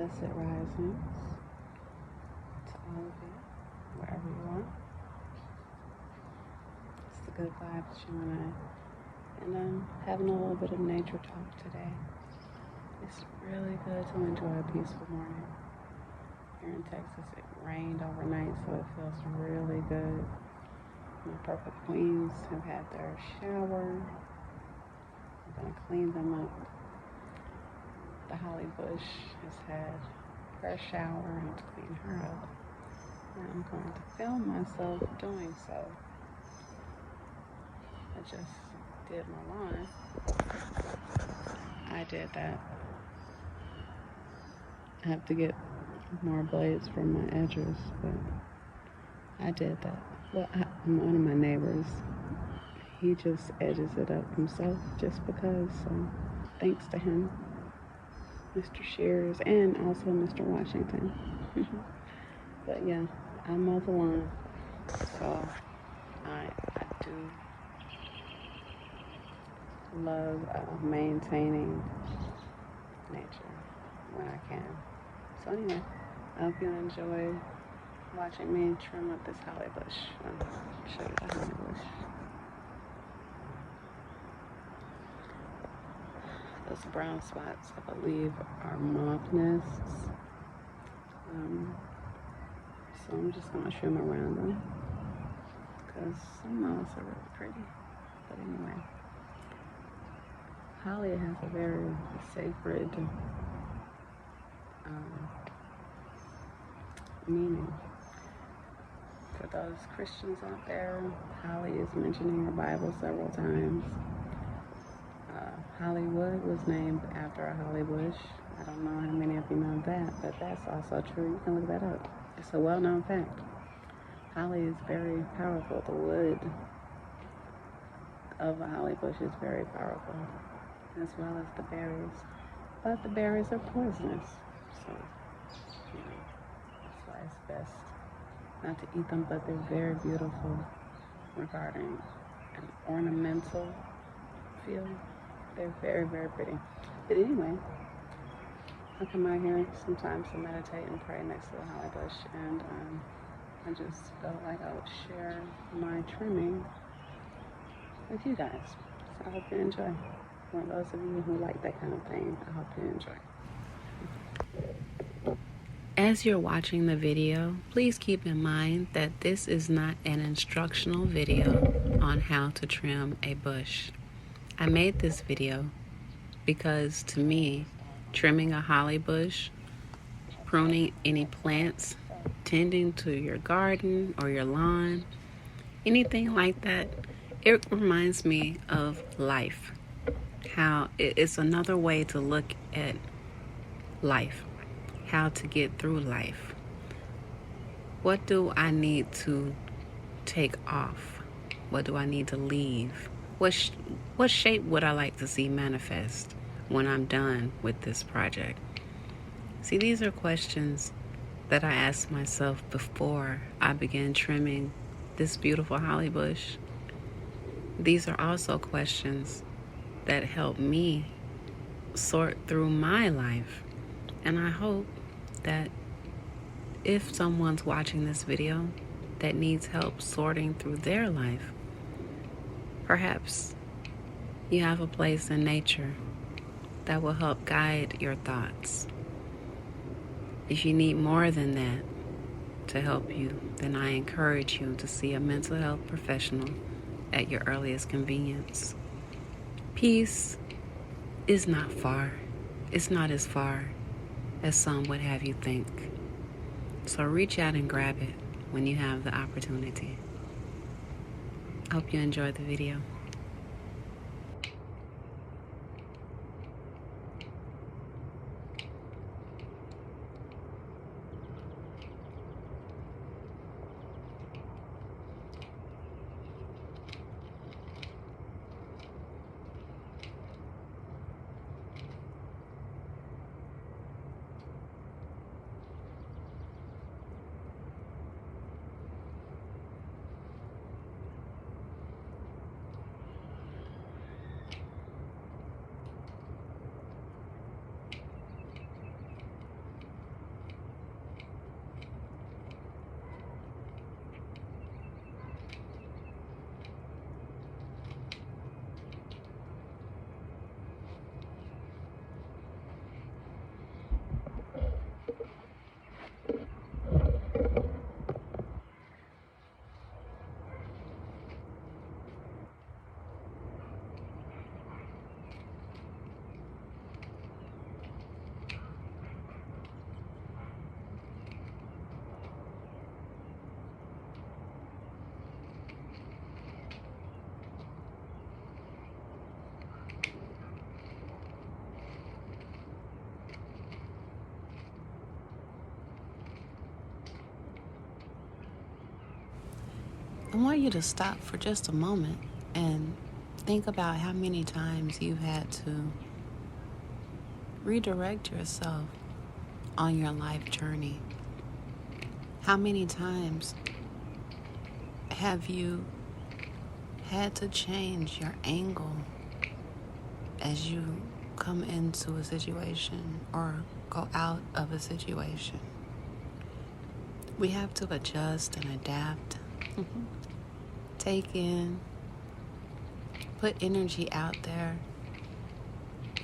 Blessed risings to all of you, wherever you are. It's the good vibes, you and I. And I'm having a little bit of nature talk today. It's really good to enjoy a peaceful morning. Here in Texas, it rained overnight, so it feels really good. My purple queens have had their shower. I'm going to clean them up. The holly bush has had her shower. I have to clean her up. And I'm going to film myself doing so. I just did my lawn. I did that. I have to get more blades from my edges, but I did that. Well, one of my neighbors, he just edges it up himself just because, so thanks to him. Mr. Shears and also Mr. Washington. But yeah, I mow the lawn, so I do love maintaining nature when I can. So anyway, I hope you enjoy watching me trim up this holly bush. I'll show you the holly bush. Those brown spots, I believe, are moth nests. So I'm just going to trim around them because some moths are really pretty. But anyway, holly has a very sacred meaning. For those Christians out there, holly is mentioned in your Bible several times. Hollywood was named after a holly bush. I don't know how many of you know that, but that's also true. You can look that up. It's a well-known fact. Holly is very powerful. The wood of a holly bush is very powerful, as well as the berries. But the berries are poisonous, so that's why it's best not to eat them. But they're very beautiful regarding an ornamental feel. They're very, very pretty. But anyway, I come out here sometimes to meditate and pray next to the holly bush, and I just felt like I would share my trimming with you guys. So I hope you enjoy. For those of you who like that kind of thing, I hope you enjoy. As you're watching the video, please keep in mind that this is not an instructional video on how to trim a bush. I made this video because, to me, trimming a holly bush, pruning any plants, tending to your garden or your lawn, anything like that, it reminds me of life. How it's another way to look at life, how to get through life. What do I need to take off? What do I need to leave? What shape would I like to see manifest when I'm done with this project? See, these are questions that I asked myself before I began trimming this beautiful holly bush. These are also questions that help me sort through my life. And I hope that if someone's watching this video that needs help sorting through their life, perhaps you have a place in nature that will help guide your thoughts. If you need more than that to help you, then I encourage you to see a mental health professional at your earliest convenience. Peace is not far. It's not as far as some would have you think. So reach out and grab it when you have the opportunity. Hope you enjoyed the video. I want you to stop for just a moment and think about how many times you've had to redirect yourself on your life journey. How many times have you had to change your angle as you come into a situation or go out of a situation? We have to adjust and adapt, take in, put energy out there.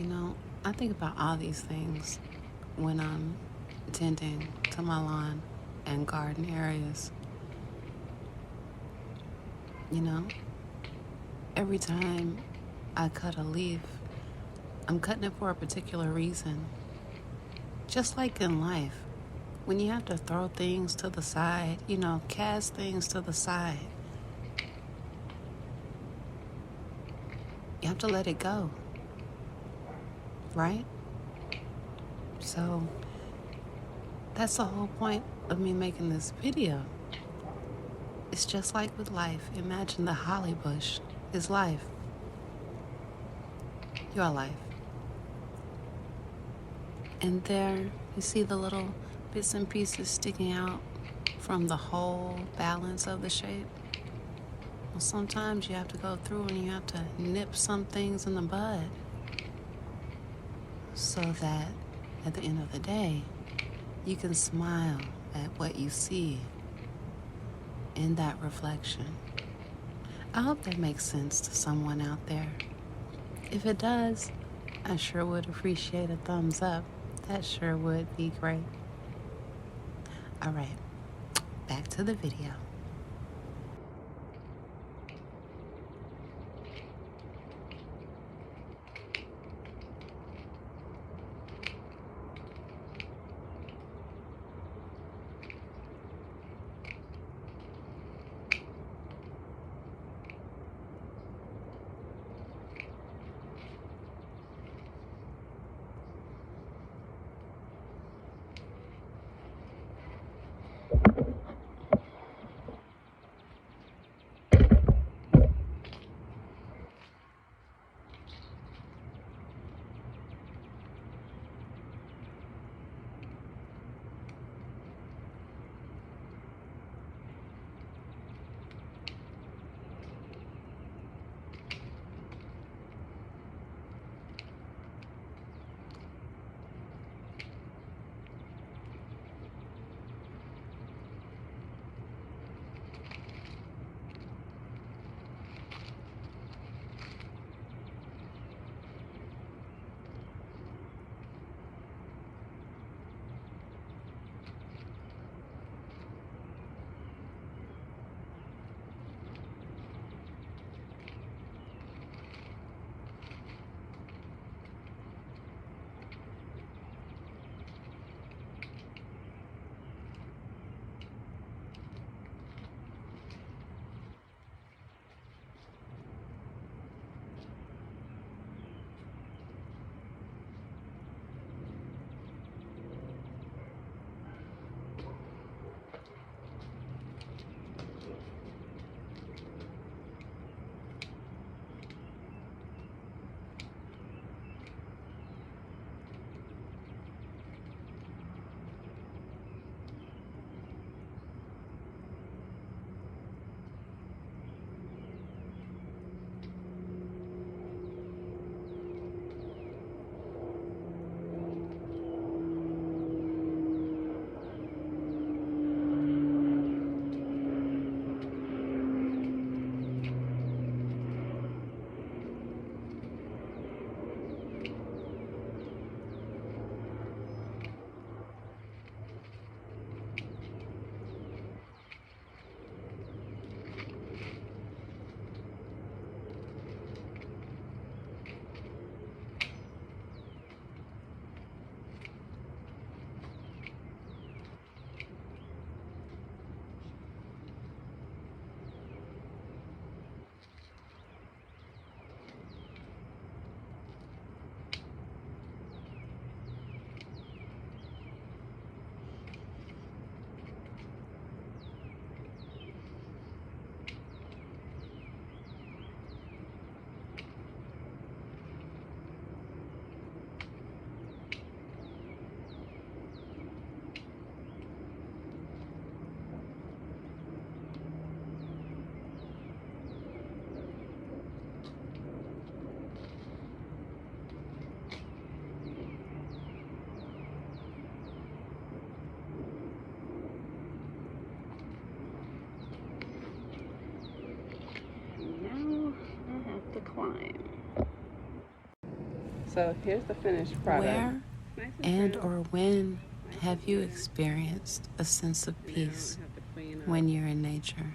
You know, I think about all these things when I'm tending to my lawn and garden areas. You know, every time I cut a leaf, I'm cutting it for a particular reason. Just like in life, when you have to throw things to the side, cast things to the side, you have to let it go, right? So that's the whole point of me making this video. It's just like with life. Imagine the holly bush is life. Your life. And there you see the little bits and pieces sticking out from the whole balance of the shape. Well, sometimes you have to go through and you have to nip some things in the bud so that at the end of the day, you can smile at what you see in that reflection. I hope that makes sense to someone out there. If it does, I sure would appreciate a thumbs up. That sure would be great. All right, back to the video. climb. So here's the finished product. Where and or when have you experienced a sense of peace when you're in nature?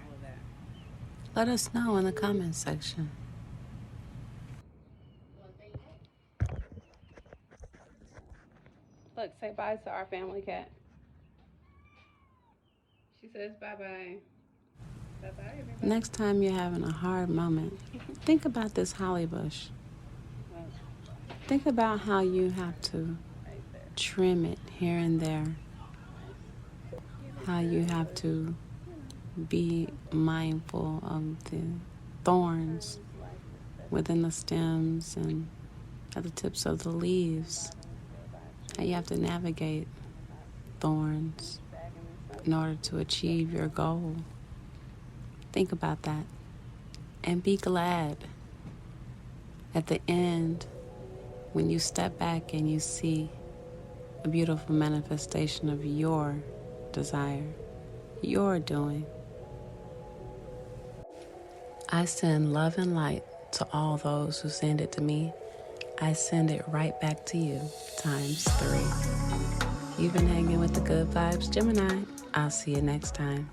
Let us know in the comments section. Look, say bye to our family cat. She says bye-bye. Bye-bye, everybody. Next time you're having a hard moment, think about this holly bush. Think about how you have to trim it here and there. How you have to be mindful of the thorns within the stems and at the tips of the leaves. How you have to navigate thorns in order to achieve your goal. Think about that and be glad at the end when you step back and you see a beautiful manifestation of your desire, your doing. I send love and light to all those who send it to me. I send it right back to you, ×3. You've been hanging with the Good Vibes Gemini. I'll see you next time.